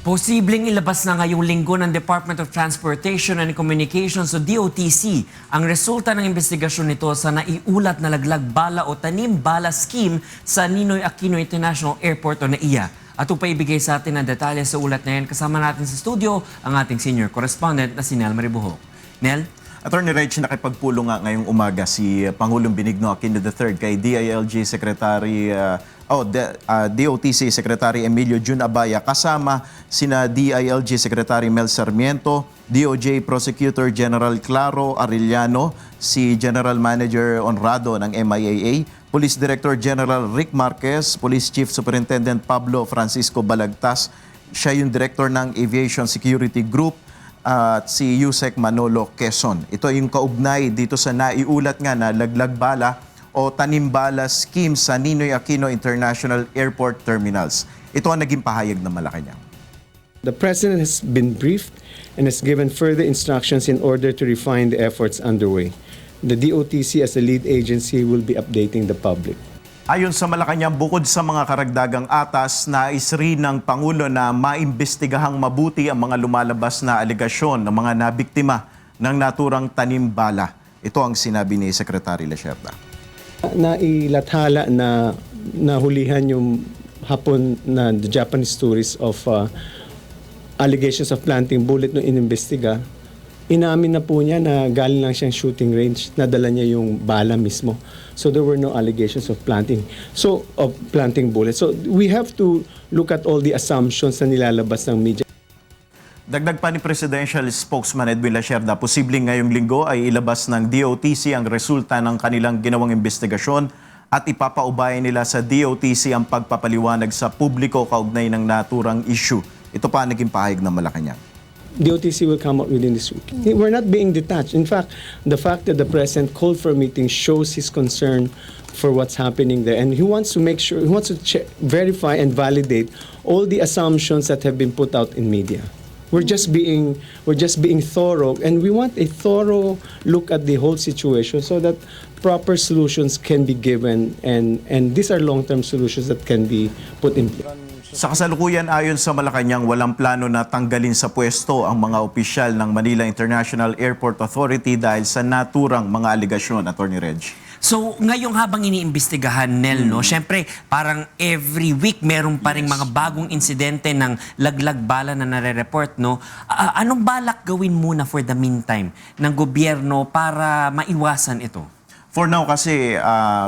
Posibleng ilabas na ngayong linggo ng Department of Transportation and Communications o DOTC ang resulta ng investigasyon nito sa naiulat na laglag bala o tanim bala scheme sa Ninoy Aquino International Airport o NAIA. At upang ibigay sa atin ang detalye sa ulat na yan, kasama natin sa studio ang ating senior correspondent na si Nel Maribuhok. Nel? Attorney Reg, nakipagpulong nga ngayong umaga si Pangulong Benigno Aquino III kay DILG Secretary DOTC Secretary Emilio Jun Abaya kasama sina DILG Secretary Mel Sarmiento, DOJ Prosecutor General Claro Arellano, si General Manager Honrado ng MIAA, Police Director General Rick Marquez, Police Chief Superintendent Pablo Francisco Balagtas, siya yung Director ng Aviation Security Group, at si Yusek Manolo Quezon. Ito yung kaugnay dito sa naiulat nga na laglag bala o tanim bala scheme sa Ninoy Aquino International Airport Terminals. Ito ang naging pahayag ng Malacanang. The President has been briefed and has given further instructions in order to refine the efforts underway. The DOTC as the lead agency will be updating the public. Ayon sa Malacanang, bukod sa mga karagdagang atas, nais rin ng Pangulo na maimbestigahang mabuti ang mga lumalabas na alegasyon ng mga nabiktima ng naturang tanim bala. Ito ang sinabi ni Secretary Lacerda. Nailathala na nahulihan yung hapon na the Japanese tourists of allegations of planting bullet nung inimbestiga. Inamin na po niya na galing lang siyang shooting range, nadala niya yung bala mismo. So there were no allegations of planting bullets. So we have to look at all the assumptions na nilalabas ng media. Dagdag pa ni Presidential Spokesman Edwin Lacerda, posibleng ngayong linggo ay ilabas ng DOTC ang resulta ng kanilang ginawang investigasyon at ipapaubayan nila sa DOTC ang pagpapaliwanag sa publiko kaugnay ng naturang issue. Ito pa ang naging pahayag ng Malacanang. DOTC will come out within this week. We're not being detached. In fact, the fact that the President called for a meeting shows his concern for what's happening there. And he wants to make sure, he wants to verify and validate all the assumptions that have been put out in media. We're just being thorough, and we want a thorough look at the whole situation so that proper solutions can be given, and these are long-term solutions that can be put in place. Sa kasalukuyan, ayon sa Malacanang, walang plano na tanggalin sa pwesto ang mga opisyal ng Manila International Airport Authority dahil sa naturang mga aligasyon, Attorney Reg. So, ngayong habang iniimbestigahan, Nel, no, syempre, parang every week meron pa rin mga bagong insidente ng laglag bala na nare-report, no? Anong balak gawin muna for the meantime ng gobyerno para maiwasan ito? For now kasi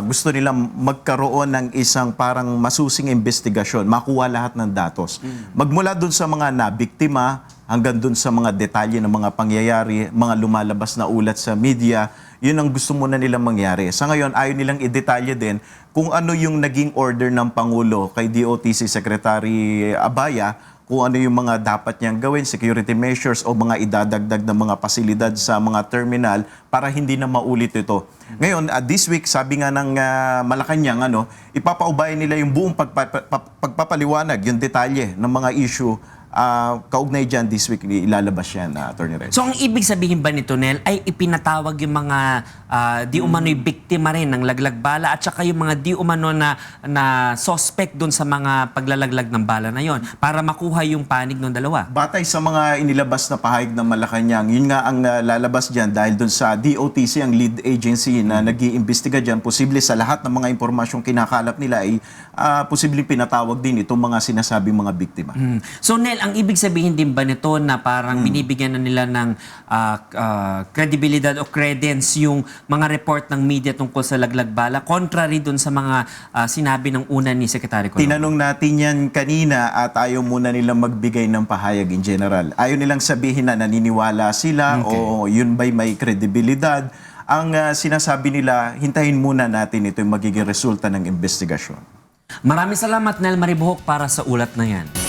gusto nilang magkaroon ng isang parang masusing investigasyon, makuha lahat ng datos. Magmula dun sa mga nabiktima hanggang dun sa mga detalye ng mga pangyayari, mga lumalabas na ulat sa media, yun ang gusto muna nilang mangyari. Sa ngayon, ayaw nilang i-detalye din kung ano yung naging order ng Pangulo kay DOTC Secretary Abaya, kung ano yung mga dapat niyang gawin, security measures o mga idadagdag na mga pasilidad sa mga terminal para hindi na maulit ito. Ngayon, this week, sabi nga ng Malacanang, ipapaubayan nila yung buong pagpapaliwanag, yung detalye ng mga issue. Kaugnay dyan, this week ilalabas yan, Attorney Reg. So ang ibig sabihin ba nito, Nel, ay ipinatawag yung mga di umano'y biktima rin ng laglag bala at saka yung mga di umano na suspect doon sa mga paglalaglag ng bala na yon para makuha yung panig ng dalawa? Batay sa mga inilabas na pahayag ng Malacanang, yun nga ang lalabas dyan dahil doon sa DOTC, ang lead agency na nag-iimbestiga dyan, posible sa lahat ng mga impormasyong kinakalap nila ay posibleng pinatawag din itong mga sinasabing mga biktima. So Nel, ang ibig sabihin din ba nito na parang binibigyan na nila ng kredibilidad o credence yung mga report ng media tungkol sa laglag bala contrary dun sa mga sinabi ng una ni Secretary Colom? Tinanong natin yan kanina at ayaw muna nilang magbigay ng pahayag in general. Ayaw nilang sabihin na naniniwala sila o yun ba'y may kredibilidad. Ang sinasabi nila, hintayin muna natin ito yung magiging resulta ng investigasyon. Maraming salamat, Nel Maribuhok, para sa ulat na yan.